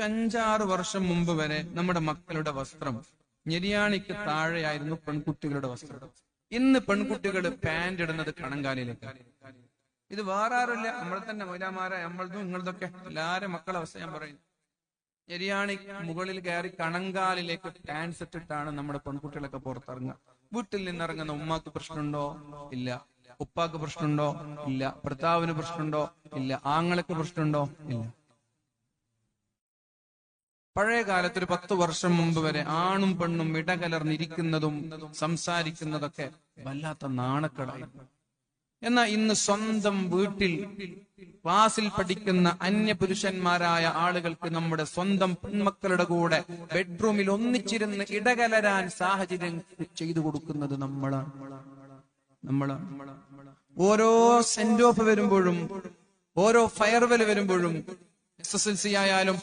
5-6 വർഷം മുമ്പ് വരെ നമ്മുടെ മക്കളുടെ വസ്ത്രം ഞെരിയാണിക്ക് താഴെയായിരുന്നു പെൺകുട്ടികളുടെ വസ്ത്രം. ഇന്ന് പെൺകുട്ടികൾ പാന്റ് ഇടുന്നത് കണങ്കാലിലേക്കാണ്. ഇത് വേറെ ആരുമില്ല, നമ്മൾ തന്നെ മൗലാമാരെ, നമ്മളതും നിങ്ങളതൊക്കെ എല്ലാരും മക്കളെ അവസ്ഥ ഞാൻ പറയുന്നു. ഞെരിയാണി മുകളിൽ കയറി കണങ്കാലിലേക്ക് പാൻസ് ഇട്ടിട്ടാണ് നമ്മുടെ പെൺകുട്ടികളൊക്കെ പുറത്തിറങ്ങുക. വീട്ടിൽ നിന്നിറങ്ങുന്ന ഉമ്മാക്ക് പ്രശ്നമുണ്ടോ? ഇല്ല. ഉപ്പാക്ക് പ്രശ്നമുണ്ടോ? ഇല്ല. ഭർത്താവിന് പ്രശ്നമുണ്ടോ? ഇല്ല. ആങ്ങൾക്ക് പ്രശ്നമുണ്ടോ? ഇല്ല. പഴയ കാലത്ത് ഒരു 10 വർഷം മുമ്പ് വരെ ആണും പെണ്ണും ഇടകലർന്നിരിക്കുന്നതും സംസാരിക്കുന്നതൊക്കെ വല്ലാത്ത നാണക്കേടായിരുന്നു. എന്നാൽ ഇന്ന് സ്വന്തം വീട്ടിൽ ക്ലാസ്സിൽ പഠിക്കുന്ന അന്യപുരുഷന്മാരായ ആളുകൾക്ക് നമ്മുടെ സ്വന്തം പെൺമക്കളുടെ കൂടെ ബെഡ്റൂമിൽ ഒന്നിച്ചിരുന്ന് ഇടകലരാൻ സാഹചര്യം ചെയ്തു കൊടുക്കുന്നത് നമ്മളാണ്. ഓരോ സെന്റ് ഓഫ് വരുമ്പോഴും, ഓരോ ഫെയർവെൽ വരുമ്പോഴും, SSLC ആയാലും